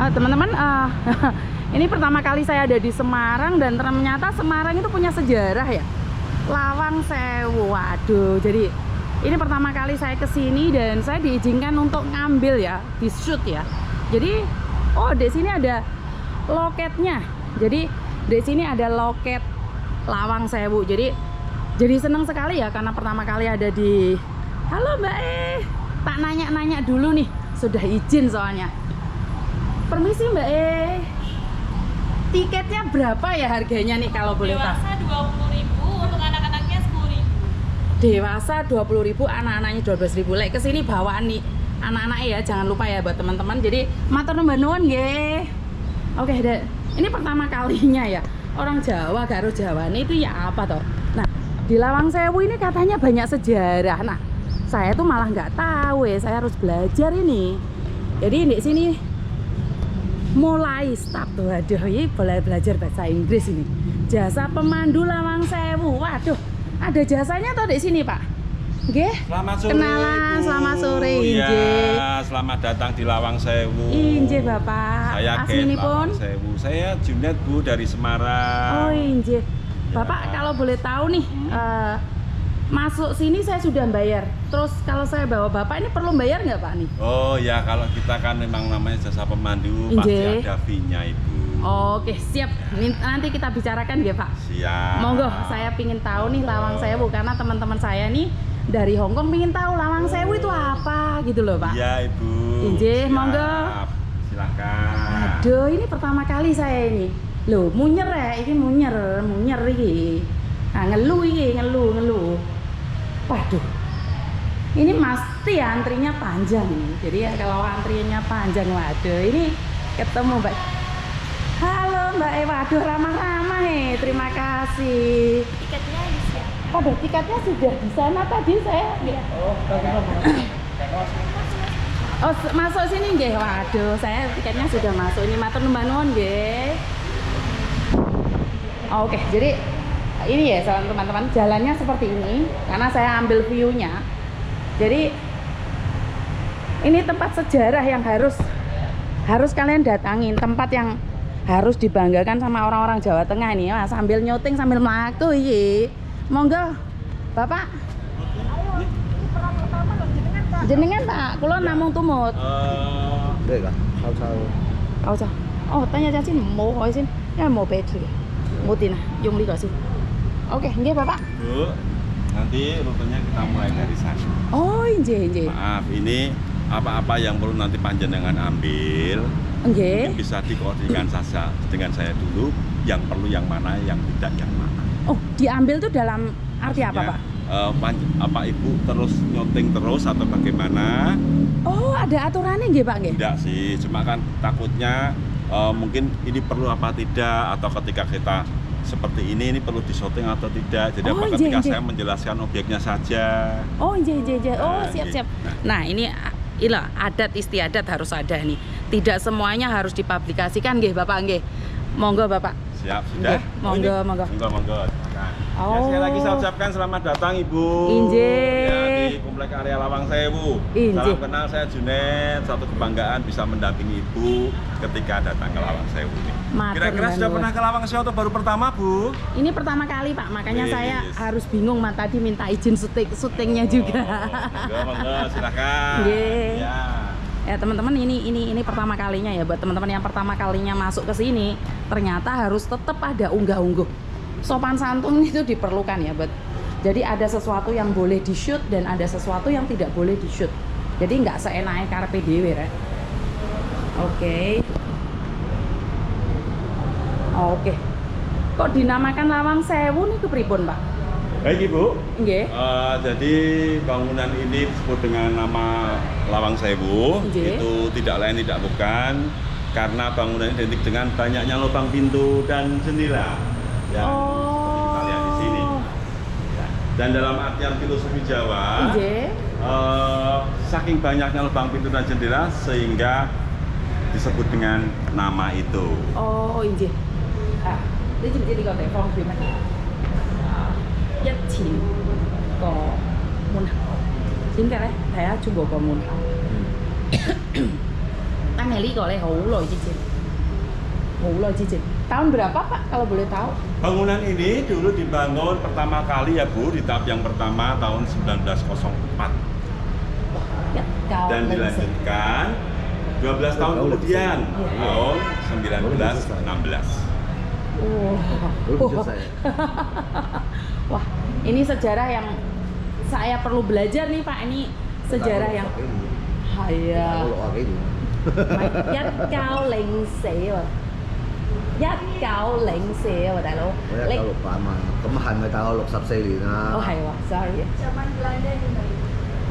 Teman-teman, ini pertama kali saya ada di Semarang dan ternyata Semarang itu punya sejarah ya. Lawang Sewu. Waduh, jadi ini pertama kali saya kesini dan saya diizinkan untuk ngambil ya, di shoot ya. Jadi, oh di sini ada loketnya. Jadi di sini ada loket Lawang Sewu. Jadi senang sekali ya karena pertama kali ada di. Halo Mbak tak nanya-nanya dulu nih, sudah izin soalnya. Permisi Mbak tiketnya berapa ya harganya nih kalau boleh tahu? Dewasa 20.000, untuk anak-anaknya 10.000. Dewasa 20.000, anak-anaknya 12.000. Lek kesini bawaan nih anak-anak ya, jangan lupa ya buat teman-teman. Jadi matur nuwun nggih. Oke, ini pertama kalinya ya orang Jawa karo Jawane itu ya apa toh? Nah, di Lawang Sewu ini katanya banyak sejarah. Nah, saya tuh malah nggak tahu ya, saya harus belajar ini. Jadi di sini mulai start tuh, waduh, ini boleh belajar bahasa Inggris ini. Jasa pemandu Lawang Sewu. Waduh, ada jasanya toh di sini, Pak? Nggih. Selamat sore. Kenalan, Ibu. selamat sore. Iya, Inggih. selamat datang di Lawang Sewu. Inggih, Bapak. Saya Aslinipun? Lawang Sewu. Saya Junet Bu dari Semarang. Oh, inggih. Bapak, kalau boleh tahu nih, masuk sini saya sudah bayar. Terus kalau saya bawa Bapak ini perlu bayar nggak Pak nih? Oh ya, kalau kita kan memang namanya jasa pemandu, Inggih. pasti ada fee-nya Ibu. Oke, siap. Nanti kita bicarakan ya Pak. Siap. Monggo, saya pingin tahu nih Lawang Sewu karena teman-teman saya nih dari Hongkong pingin tahu Lawang Sewu itu apa gitu loh Pak. Iya Ibu. Inggih, Siap. monggo. Silakan. Aduh, ini pertama kali saya ini. Loh, munyer ya, ini munyer iki. Nah, ngeluh iki, ngeluh. Waduh. Ini pasti antrinya panjang ini. Jadi ya kalau antrinya panjang, waduh, ini ketemu Mbak. Halo Mbak, waduh ramah-ramah terima kasih. Tiketnya di sini. Waduh, tiketnya sudah di sana tadi saya. Oh, masuk sini nggih. Waduh, saya tiketnya sudah masuk. Ini matur nuwun nggih. Oke, jadi ini ya teman-teman, jalannya seperti ini karena saya ambil view-nya. Jadi ini tempat sejarah yang harus kalian datangin, tempat yang harus dibanggakan sama orang-orang Jawa Tengah ini ya, sambil nyuting sambil mlaku iki. Monggo, Bapak. Ayo, ini peran pertama loh, jenengan Pak. Jenengan Pak, kula namung tumut. Đây là sao sao Oh, tanya Cacin mau xin, ya mau battery. Mutin yung liga sih. Oke, nggih Bapak. Bu, nanti rutenya kita mulai dari sana. Oh, injih. Maaf, ini apa-apa yang perlu nanti panjenengan ambil, Nggih. mungkin bisa dikoordinasikan saja dengan saya dulu, yang perlu yang mana, yang tidak yang mana. Oh, diambil tuh dalam arti apa, Pak? Apa Ibu terus nyuting terus atau bagaimana? Oh, ada aturannya nggih, Pak nggih? Tidak sih, cuma kan takutnya mungkin ini perlu apa tidak, atau ketika kita seperti ini perlu disyuting atau tidak. Jadi apa ketika saya menjelaskan objeknya saja. Oh, injih. Oh, Nah, siap. Nah, ini adat istiadat harus ada nih. Tidak semuanya harus dipublikasikan nggih, Bapak nggih. Monggo, Bapak. Siap, sudah? Nggih, monggo. Silakan. Oh. Ya, sekali lagi saya ucapkan selamat datang Ibu. Injih. Ya, di Komplek Area Lawang Sewu. Injih. Salam kenal, saya Junet. Satu kebanggaan bisa mendampingi Ibu ketika datang ke Lawang Sewu ini. Kira-kira sudah pernah ke Lawang Sewu atau baru pertama Bu? Ini pertama kali Pak, makanya Wis. saya harus bingung tadi minta izin syutingnya juga. Monggo, silakan. Nggih. Ya. Ya teman-teman, ini pertama kalinya ya buat teman-teman yang pertama kalinya masuk ke sini, ternyata harus tetap ada unggah-ungguh. Sopan santun itu diperlukan ya, jadi ada sesuatu yang boleh di shoot dan ada sesuatu yang tidak boleh di shoot. Jadi nggak seenaknya karpe dhewe ya. Oke. Kok dinamakan Lawang Sewu nih kepripun, Pak? Baik Ibu. Nggih. Jadi bangunan ini disebut dengan nama Lawang Sewu. Nggih. Itu tidak lain tidak bukan karena bangunan identik dengan banyaknya lubang pintu dan jendela yang kita lihat di sini. Ya. Dan dalam artian filosofi Jawa, Nggih. saking banyaknya lubang pintu dan jendela sehingga disebut dengan nama itu. Oh, injih. Ini jadi kau telepon gimana? Nhất chín có môn học. Chính cái đấy, thấy chung bộ có môn học. Tahun berapa Pak kalau boleh tahu? Bangunan ini dulu dibangun pertama kali ya Bu, di tahap yang pertama tahun 1904 Ya, dan dilanjutkan 12 tahun kemudian tahun 1916. Wah, ini sejarah yang saya perlu belajar nih Pak. Ini sejarah yang Haya. Nhất cao lệnh sĩ rồi. Nhất cao lệnh sĩ rồi đại佬. 1968嘛，咁係咪大我64年啊？ Oh係喎，sorry. Zaman Belanda ini.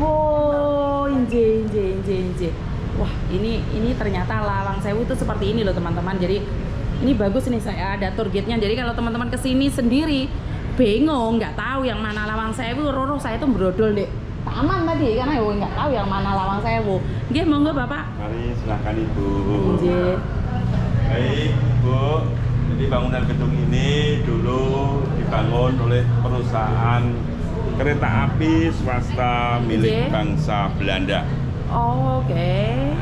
Oh, inje. Wah, ini ternyata Lawang Sewu itu seperti ini loh teman-teman. Jadi ini bagus nih, saya ada tour guide-nya. Jadi kalau teman-teman kesini sendiri bingung, nggak tahu yang mana Lawang Sewu, Roro saya tuh brodol deh taman tadi karena nggak tahu yang mana Lawang Sewu. Nggih, monggo Bapak. Mari silahkan Ibu. Inje. Baik Bu, jadi bangunan gedung ini dulu dibangun oleh perusahaan kereta api swasta milik bangsa Belanda. Oh, oke.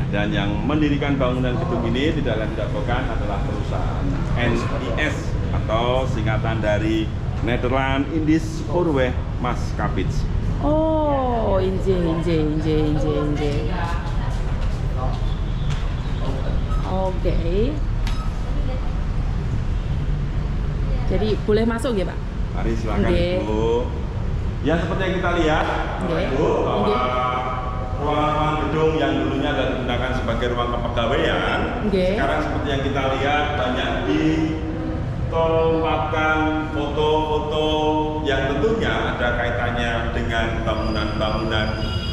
Dan yang mendirikan bangunan gedung ini tidak lain tidak bukan adalah perusahaan NIS atau singkatan dari Nederland Indisch Spoorweg Maatschappij. Oh, inje. Oke. Jadi boleh masuk ya Pak? Mari silakan Ibu. Ya seperti yang kita lihat, Bapak Ibu, bahwa ruang-ruang gedung yang dulunya adalah digunakan sebagai ruang kepegawaian, sekarang seperti yang kita lihat banyak ditempatkan foto-foto yang tentunya ada kaitannya dengan bangunan-bangunan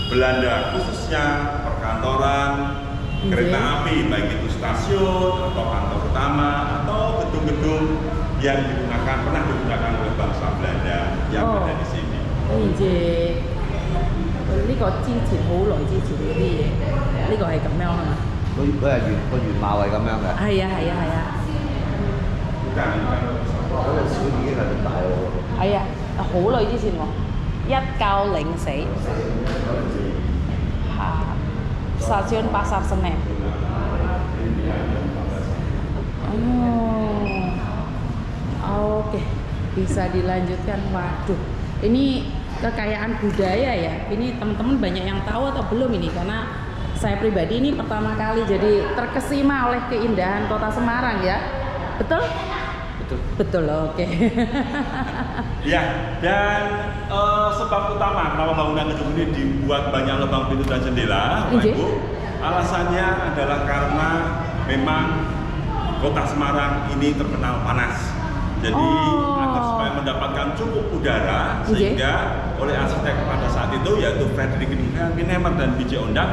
Belanda, khususnya perkantoran, kereta api, baik itu stasiun atau kantor utama atau gedung-gedung yang pernah digunakan oleh bangsa Belanda yang ada di sini. 呢個之前好耐之前嗰啲嘢，呢個係咁樣係嘛？佢係個原貌係咁樣嘅。係啊。嗰陣時都已經係咁大喎。係啊，好耐之前喎，1904Stasiun Pasar Senen. Oke, bisa dilanjutkan. Waduh, ini kekayaan budaya ya. Ini teman-teman banyak yang tahu atau belum ini? Karena saya pribadi ini pertama kali jadi terkesima oleh keindahan kota Semarang ya. Betul? Betul, oke. Ya, dan sebab utama kenapa bangunan gedung ini dibuat banyak lubang pintu dan jendela, Bapak Ibu, alasannya adalah karena memang kota Semarang ini terkenal panas. Jadi agar supaya mendapatkan cukup udara, sehingga oleh arsitek pada saat itu yaitu Frederick Niemeyer dan B.J. Ondam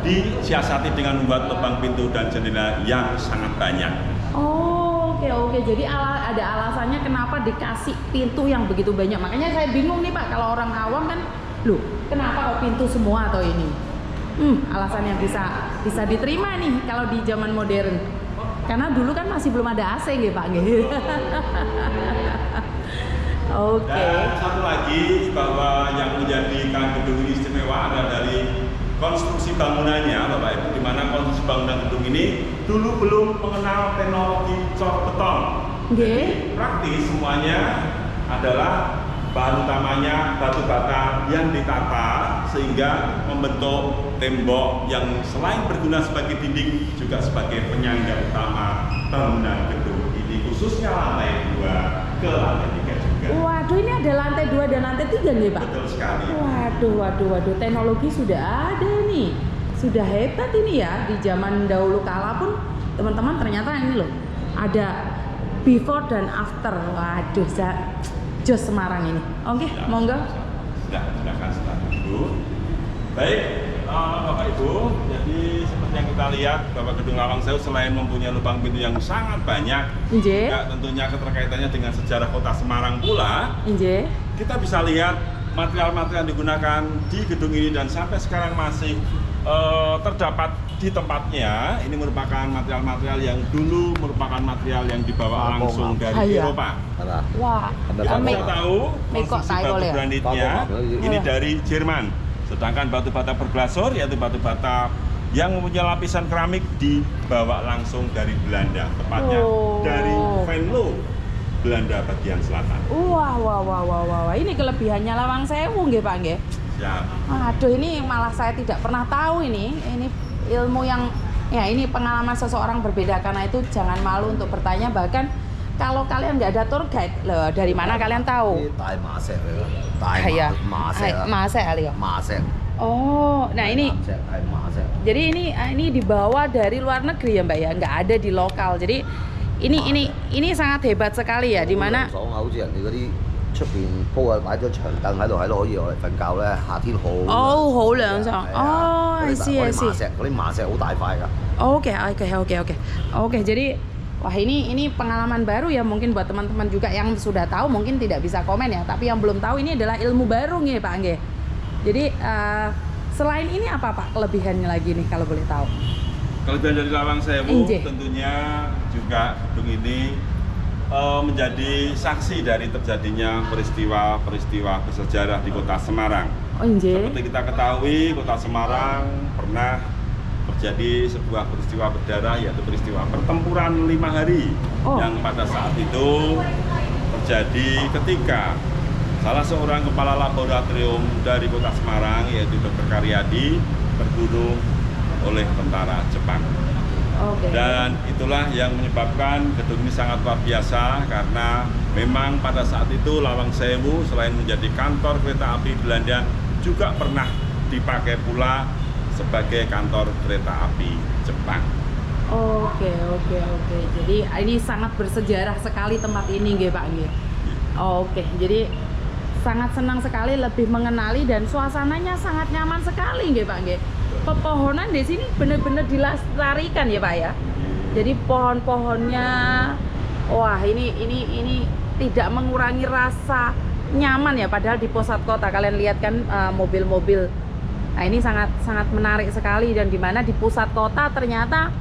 disiasati dengan membuat lubang pintu dan jendela yang sangat banyak. Oke. Jadi ada alasannya kenapa dikasih pintu yang begitu banyak. Makanya saya bingung nih Pak, kalau orang awam kan, loh kenapa kok pintu semua atau ini? Alasan yang bisa diterima nih kalau di zaman modern. Karena dulu kan masih belum ada AC gitu Pak. Oke. Dan satu lagi bahwa yang menjadikan gedung ini istimewa adalah dari konstruksi bangunannya, Bapak Ibu, di mana konstruksi bangunan gedung ini dulu belum mengenal teknologi cor beton. Jadi praktis semuanya adalah bahan utamanya batu bata yang ditata sehingga membentuk tembok yang selain berguna sebagai dinding juga sebagai penyangga utama bangunan gedung ini, khususnya lantai 2 ke lantai 3 juga. Waduh, ini ada lantai 2 dan lantai 3 nih Pak? Betul sekali. Waduh, teknologi sudah ada nih. Sudah hebat ini ya, di zaman dahulu kala pun teman-teman ternyata ini loh, ada before dan after. Waduh, jos Semarang ini. Oke, monggo. Silakan Ibu. Baik, Bapak Ibu, jadi seperti yang kita lihat bahwa gedung Lawang Sewu selain mempunyai lubang pintu yang sangat banyak, juga tentunya keterkaitannya dengan sejarah kota Semarang pula. Kita bisa lihat material-material yang digunakan di gedung ini dan sampai sekarang masih terdapat di tempatnya. Ini merupakan material-material yang dulu merupakan material yang dibawa langsung dari Eropa. Wah, kita bisa tahu konstruksi batu granitnya ini dari Jerman. Sedangkan batu bata berglasur yaitu batu bata yang mempunyai lapisan keramik dibawa langsung dari Belanda, tepatnya dari Venlo, Belanda bagian selatan. Wah. Ini kelebihannya Lawang Sewu nggih Pak nggih. Siap. Aduh, ini malah saya tidak pernah tahu ini. Ini ilmu yang ya ini pengalaman seseorang berbeda, karena itu jangan malu untuk bertanya. Bahkan kalau kalian nggak ada tour guide, loh dari mana kalian tahu? 啲大馬石嚟㗎，大 係啊， 馬石啊， Masa kali ya. 馬石。 Oh, nah ini 岩石係馬石。 jadi ini dibawa dari luar negeri ya Mbak ya, nggak ada di lokal. Jadi ini sangat hebat sekali ya, di mana 爽啊！好似人哋嗰啲出邊鋪啊擺張長凳喺度可以我嚟瞓覺咧，夏天好。哦好涼爽哦I see I see 嗰啲馬石好大塊㗎。 Oke, jadi wah ini pengalaman baru ya, mungkin buat teman-teman juga yang sudah tahu mungkin tidak bisa komen ya, tapi yang belum tahu ini adalah ilmu baru nih Pak Angge. Jadi selain ini apa Pak kelebihannya lagi nih kalau boleh tahu? Kelebihan dari Lawang Sewu Injih. tentunya juga gedung ini menjadi saksi dari terjadinya peristiwa bersejarah di Kota Semarang. Oh inje. Seperti kita ketahui, Kota Semarang pernah terjadi sebuah peristiwa berdarah, yaitu peristiwa pertempuran 5 hari yang pada saat itu terjadi ketika salah seorang kepala laboratorium dari Kota Semarang, yaitu Dr. Karyadi, terbunuh oleh tentara Jepang. Oke. Dan itulah yang menyebabkan gedung ini sangat luar biasa, karena memang pada saat itu Lawang Sewu selain menjadi kantor kereta api Belanda juga pernah dipakai pula sebagai kantor kereta api Jepang. Oke. Jadi ini sangat bersejarah sekali tempat ini nggih Pak nggih. Oke, jadi sangat senang sekali lebih mengenali dan suasananya sangat nyaman sekali nggih Pak nggih. Pepohonan di sini benar-benar dilestarikan ya Pak ya. Jadi pohon-pohonnya, wah ini tidak mengurangi rasa nyaman ya. Padahal di pusat kota kalian lihat kan mobil-mobil. Nah ini sangat menarik sekali, dan dimana di pusat kota ternyata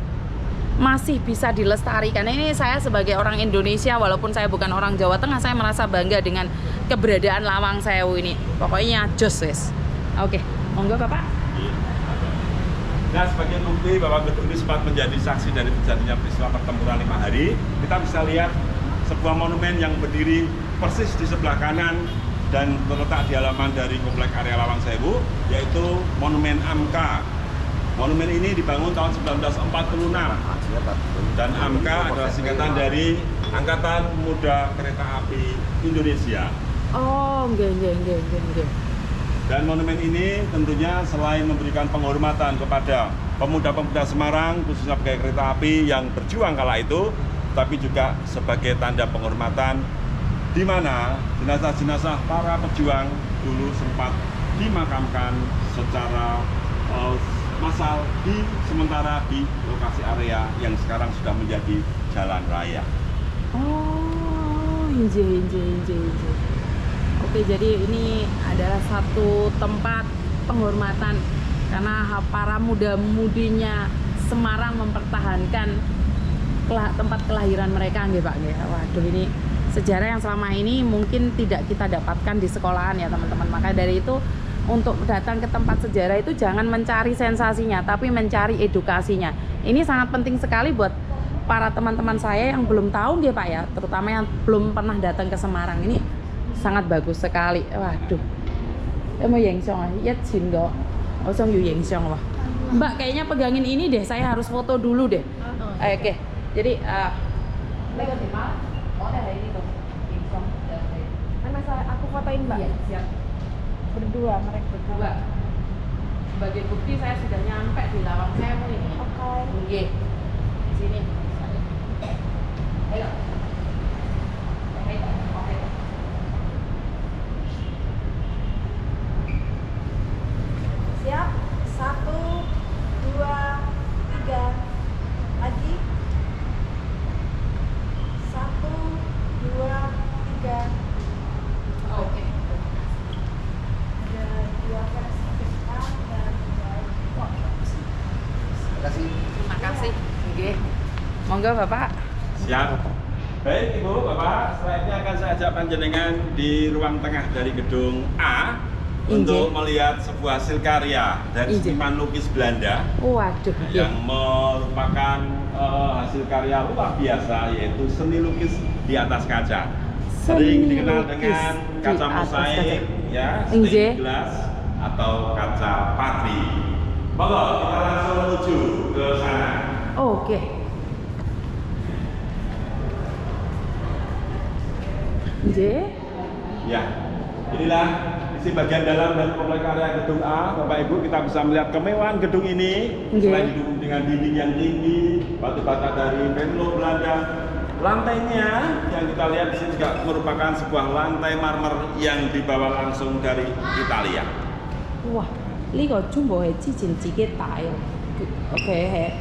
masih bisa dilestarikan. Ini saya sebagai orang Indonesia, walaupun saya bukan orang Jawa Tengah, saya merasa bangga dengan keberadaan Lawang Sewu ini. Pokoknya jos wes. Oke, monggo Bapak. Nah, sebagai bukti bahwa gedung ini sempat menjadi saksi dari terjadinya peristiwa pertempuran 5 hari, kita bisa lihat sebuah monumen yang berdiri persis di sebelah kanan dan terletak di halaman dari komplek area Lawang Sewu, yaitu Monumen AMKA. Monumen ini dibangun tahun 1946, dan AMKA adalah singkatan dari Angkatan Muda Kereta Api Indonesia. Oh, nggih. Dan monumen ini tentunya selain memberikan penghormatan kepada pemuda-pemuda Semarang, khususnya pegawai kereta api yang berjuang kala itu, tapi juga sebagai tanda penghormatan di mana jenazah-jenazah para pejuang dulu sempat dimakamkan secara massal sementara di lokasi area yang sekarang sudah menjadi jalan raya. Oh, inje. Oke, jadi ini adalah satu tempat penghormatan karena para muda-mudinya Semarang mempertahankan tempat kelahiran mereka nggih Pak nggih. Waduh, ini sejarah yang selama ini mungkin tidak kita dapatkan di sekolahan ya teman-teman. Maka dari itu untuk datang ke tempat sejarah itu jangan mencari sensasinya, tapi mencari edukasinya. Ini sangat penting sekali buat para teman-teman saya yang belum tahu nggih Pak ya, terutama yang belum pernah datang ke Semarang. Ini sangat bagus sekali. Waduh. Mau yang song ya cin go. Osong yu yang song wah. Mbak kayaknya pegangin ini deh, saya harus foto dulu deh. Oke. Jadi lewat di mana? Oh, ada ini tuh. Yang song. Masa aku fotoin Mbak? Iya, siap. Berdua, mereka berdua. Sebagai bukti saya sudah nyampe di Lawang Sewu ini. Oke. Nggih. Di sini. Ayo. Siap? 1, 2, 3. Lagi. 1, 2, 3. Oke. Ada 2 versi depan dan 2. Terima kasih. Terima kasih. Nggih. Monggo Bapak. Siap. Baik Ibu, Bapak, setelah ini akan saya ajak panjenengan di ruang tengah dari gedung A, untuk melihat sebuah hasil karya dari seniman lukis Belanda. Waduh. Yang merupakan hasil karya luar biasa, yaitu seni lukis di atas kaca. Sering dikenal dengan kaca mosaik, ya, stained glass atau kaca patri. Monggo kita langsung menuju ke sana. Oke. Ya, inilah isi bagian dalam dan komplek area gedung A. Bapak Ibu, kita bisa melihat kemewahan gedung ini. Selain didukung dengan dinding yang tinggi, batu bata dari Venlo Belanda. Lantainya yang kita lihat di sini juga merupakan sebuah lantai marmer yang dibawa langsung dari Italia. Wah, ini kok jumbo係之前自己帶啊。OK， 係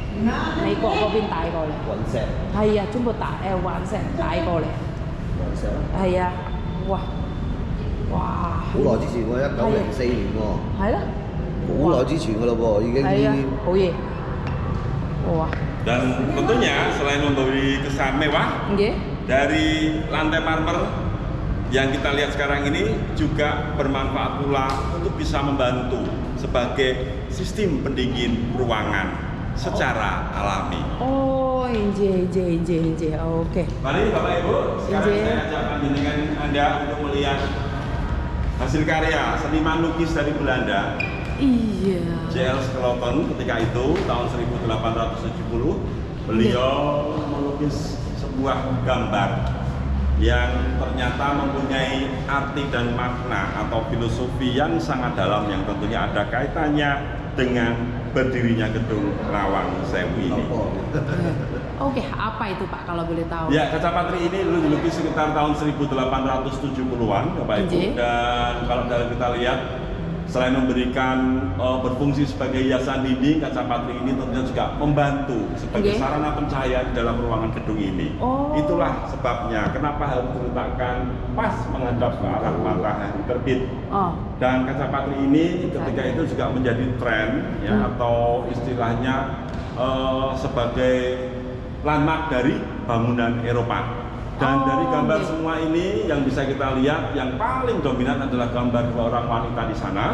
美國嗰邊帶過嚟。雲石。係啊，中部環石帶過嚟。雲石。係啊，哇！哇！好耐之前喎，1904年喎。係咯。好耐之前噶咯喎，已經呢啲。好嘢。Wah. Dan tentunya selain memberi kesan mewah, dari lantai marmer yang kita lihat sekarang ini juga bermanfaat pula untuk bisa membantu sebagai sistem pendingin ruangan secara alami. Oh, inje. Oke. Mari Bapak Ibu, sekarang saya ajak panjenengan Anda untuk melihat hasil karya seniman lukis dari Belanda. Iya. J.L. Skeleton ketika itu tahun 1870 beliau melukis sebuah gambar yang ternyata mempunyai arti dan makna atau filosofi yang sangat dalam yang tentunya ada kaitannya dengan berdirinya gedung Lawang Sewu ini. Oke, apa itu Pak kalau boleh tahu? Ya, kaca patri ini dulu dilukis sekitar tahun 1870-an Bapak Ibu. Dan kalau kita lihat selain memberikan berfungsi sebagai hiasan dinding, kaca patri ini tentunya juga membantu sebagai sarana pencahayaan dalam ruangan gedung ini. Itulah sebabnya kenapa harus diletakkan pas menghadap ke arah matahari terbit. Dan kaca patri ini ketika itu juga menjadi tren ya, atau istilahnya sebagai landmark dari bangunan Eropa. Dan dari gambar semua ini yang bisa kita lihat, yang paling dominan adalah gambar dua orang wanita di sana,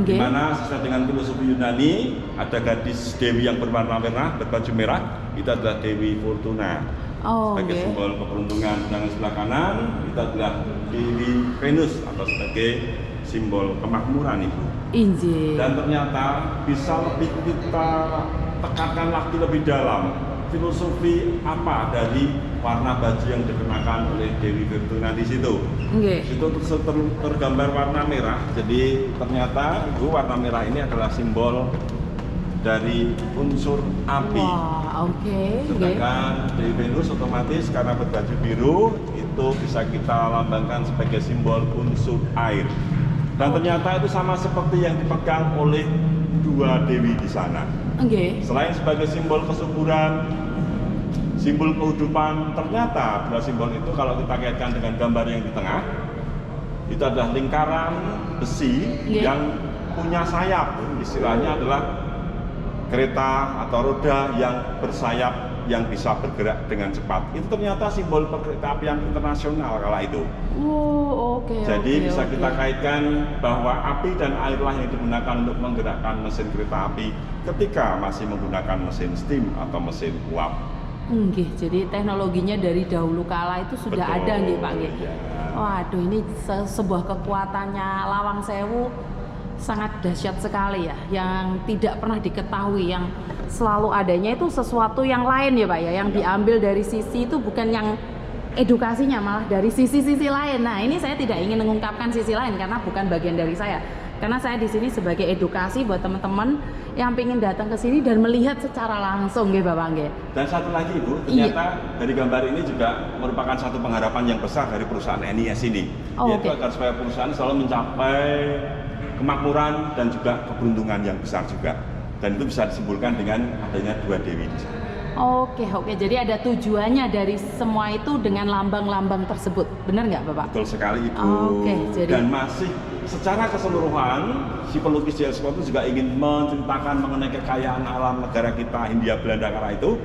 di mana sesuai dengan filosofi Yunani ada gadis dewi yang berwarna merah, berbaju merah, itu adalah Dewi Fortuna sebagai simbol keberuntungan. Dan sebelah kanan itu adalah Dewi Venus atau sebagai simbol kemakmuran Ibu. Dan ternyata bisa lebih kita tekankan lagi lebih dalam filosofi apa dari warna baju yang dikenakan oleh Dewi Fortuna di situ. Itu tergambar warna merah. Jadi ternyata Ibu, warna merah ini adalah simbol dari unsur api. Sedangkan Dewi Venus otomatis karena berbaju biru itu bisa kita lambangkan sebagai simbol unsur air. Dan ternyata itu sama seperti yang dipegang oleh dua dewi di sana. Selain sebagai simbol kesuburan, simbol kehidupan, ternyata dua simbol itu kalau kita kaitkan dengan gambar yang di tengah, itu adalah lingkaran besi yang punya sayap. Istilahnya adalah kereta atau roda yang bersayap yang bisa bergerak dengan cepat. Itu ternyata simbol kereta apian internasional kala itu. Jadi bisa kita kaitkan bahwa api dan airlah yang digunakan untuk menggerakkan mesin kereta api ketika masih menggunakan mesin steam atau mesin uap. Jadi teknologinya dari dahulu kala itu sudah ada Pak. Waduh, ini sebuah kekuatannya Lawang Sewu sangat dahsyat sekali ya, yang tidak pernah diketahui, yang selalu adanya itu sesuatu yang lain ya Pak ya, yang diambil dari sisi itu bukan yang edukasinya, malah dari sisi-sisi lain. Nah, ini saya tidak ingin mengungkapkan sisi lain karena bukan bagian dari saya. Karena saya di sini sebagai edukasi buat teman-teman yang ingin datang ke sini dan melihat secara langsung, nggih Bapak nggih. Dan satu lagi Ibu, ternyata dari gambar ini juga merupakan satu pengharapan yang besar dari perusahaan NIS ini, yaitu agar supaya perusahaan selalu mencapai kemakmuran dan juga keberuntungan yang besar juga. Dan itu bisa disimpulkan dengan adanya dua dewi di sana. Jadi ada tujuannya dari semua itu dengan lambang-lambang tersebut, benar nggak Bapak? Betul sekali Ibu. Dan masih secara keseluruhan si pelukis J.L. Skeleton juga ingin menceritakan mengenai kekayaan alam negara kita Hindia Belanda kala itu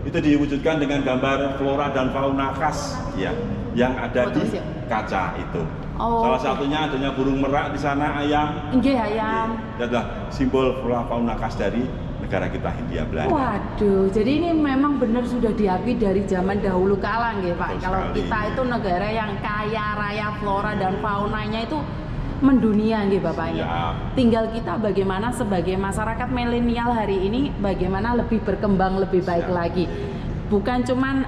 diwujudkan dengan gambar flora dan fauna khas ya yang ada di kaca itu. Oh, Salah oke. satunya adanya burung merak di sana, ayam. Nggih, ayam. Itu adalah simbol flora fauna khas dari negara kita Hindia Belanda. Waduh, jadi ini memang benar sudah diakui dari zaman dahulu kala nggih Pak. Betul Kalau sekali. kita itu negara yang kaya raya flora dan faunanya itu mendunia nggih Bapak ya. Ya. Tinggal kita bagaimana sebagai masyarakat milenial hari ini bagaimana lebih berkembang lebih baik Siap. lagi. Bukan cuman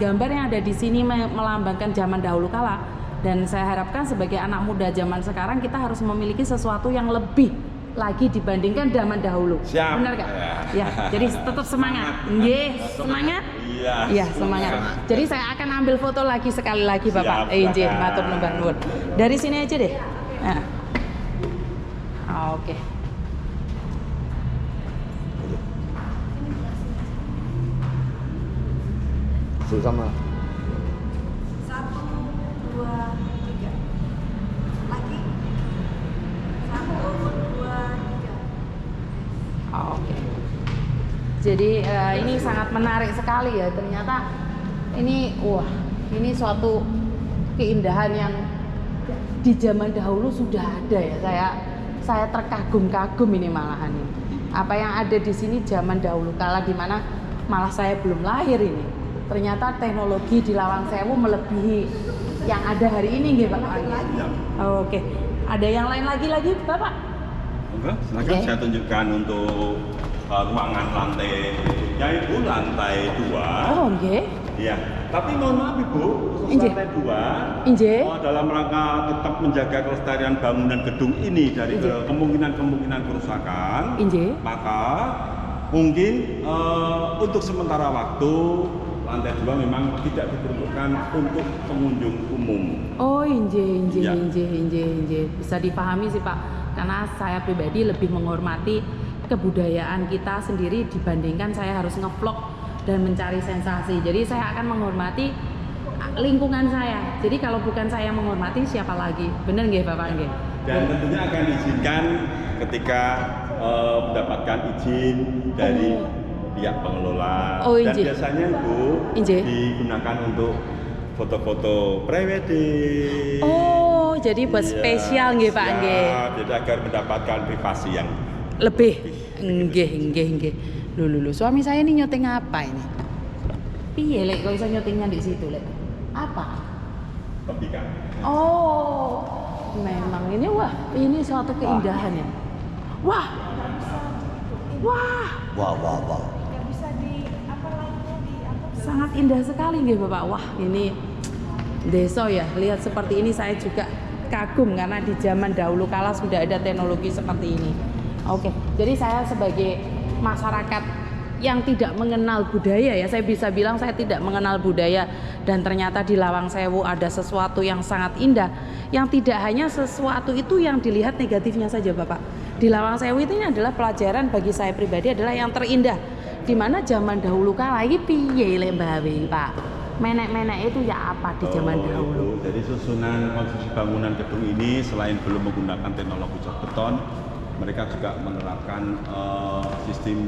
gambar yang ada di sini melambangkan zaman dahulu kala, dan saya harapkan sebagai anak muda zaman sekarang kita harus memiliki sesuatu yang lebih lagi dibandingkan zaman dahulu. Siap. Benar gak? Ya. Ya, jadi tetap semangat. Nggih, semangat. Iya. Iya, semangat. Jadi saya akan ambil foto lagi sekali lagi Bapak. Siap, Nggih, silakan. matur nuwun. Dari sini aja deh. Nah. Oke. Susah mah. 1, 2, 3. Lagi. 1, 2, 3. Oke. Jadi ini sangat menarik sekali ya. Ternyata ini ini suatu keindahan yang di zaman dahulu sudah ada ya. Saya terkagum-kagum ini malahan ini. Apa yang ada di sini zaman dahulu kala di mana malah saya belum lahir ini. Ternyata teknologi di Lawang Sewu melebihi yang ada hari ini nggih Pak. Ya. Oke. Ada yang lain lagi Bapak? Oke, silakan Oke. saya tunjukkan untuk ruangan lantai berikutnya itu lantai 2. Oh, nggih. Iya, tapi mohon maaf Ibu, khusus Injih. lantai 2 Injih. dalam rangka tetap menjaga kelestarian bangunan gedung ini dari Injih. kemungkinan kerusakan, Injih. maka mungkin untuk sementara waktu lantai 2 memang tidak diperuntukkan untuk pengunjung umum. Oh, injih. Ya. Bisa dipahami sih Pak, karena saya pribadi lebih menghormati kebudayaan kita sendiri dibandingkan saya harus ngevlog dan mencari sensasi. Jadi saya akan menghormati lingkungan saya. Jadi kalau bukan saya yang menghormati, siapa lagi? Bener nggih Bapak nggih? Dan tentunya akan diizinkan ketika mendapatkan izin dari pihak pengelola. Oh, Dan injih. biasanya Ibu Injih. digunakan untuk foto-foto prewedding. Oh, jadi buat Iya, spesial nggih Pak siap. nggih. Jadi agar mendapatkan privasi yang Lebih. Nggih. Lho, suami saya ini nyuting apa ini? Piye lek kok iso nyutingnya di situ lek? Apa? tembikar. Oh, memang ini ini suatu keindahan ya. Wah. Wah. Nggak bisa di apa lainnya di apa? Sangat indah sekali nggih Bapak. Wah, ini desa ya. Lihat seperti ini saya juga kagum karena di zaman dahulu kala sudah ada teknologi seperti ini. Oke, jadi saya sebagai masyarakat yang tidak mengenal budaya ya, saya bisa bilang saya tidak mengenal budaya, dan ternyata di Lawang Sewu ada sesuatu yang sangat indah, yang tidak hanya sesuatu itu yang dilihat negatifnya saja Bapak. Di Lawang Sewu ini adalah pelajaran bagi saya pribadi adalah yang terindah, di mana zaman dahulu kala iki piye lek Mbak Pak. Menek-menek itu ya apa di zaman dahulu? Ibu. Jadi susunan konstruksi bangunan gedung ini selain belum menggunakan teknologi cat beton, mereka juga menerapkan sistem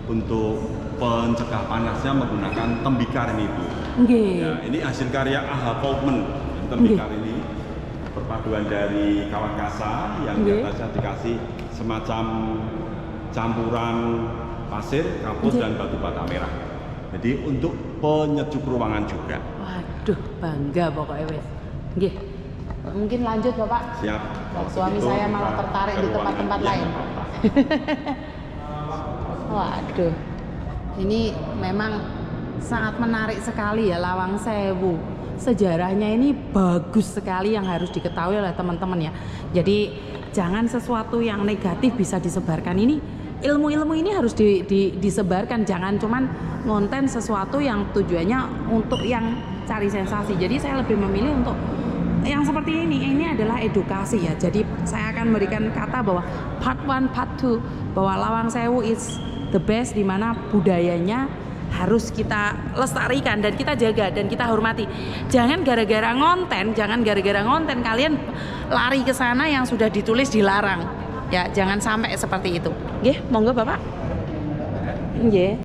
untuk pencegah panasnya menggunakan tembikar ini Bu. Nggih. Ya, ini hasil karya AHA Kaufman. Tembikar ini perpaduan dari kawan kasa yang di Nggih. atasnya dikasih semacam campuran pasir, kapur, Nggih. dan batu bata merah. Jadi untuk penyejuk ruangan juga. Waduh, bangga pokoknya wes. Nggih. Mungkin lanjut Bapak. Siap. Kalau Suami begitu, saya malah kita tertarik ke di ruangan tempat-tempat yang lain. apa-apa. Waduh, ini memang sangat menarik sekali ya Lawang Sewu. Sejarahnya ini bagus sekali yang harus diketahui oleh teman-teman ya. Jadi jangan sesuatu yang negatif bisa disebarkan. Ini ilmu-ilmu ini harus disebarkan. Jangan cuman ngonten sesuatu yang tujuannya untuk yang cari sensasi. Jadi saya lebih memilih untuk yang seperti ini. Ini adalah edukasi ya. Jadi saya akan memberikan kata bahwa part 1, part 2 bahwa Lawang Sewu is the best, di mana budayanya harus kita lestarikan dan kita jaga dan kita hormati. Jangan gara-gara ngonten kalian lari ke sana yang sudah ditulis dilarang. Ya, jangan sampai seperti itu. Nggih, monggo Bapak. Nggih.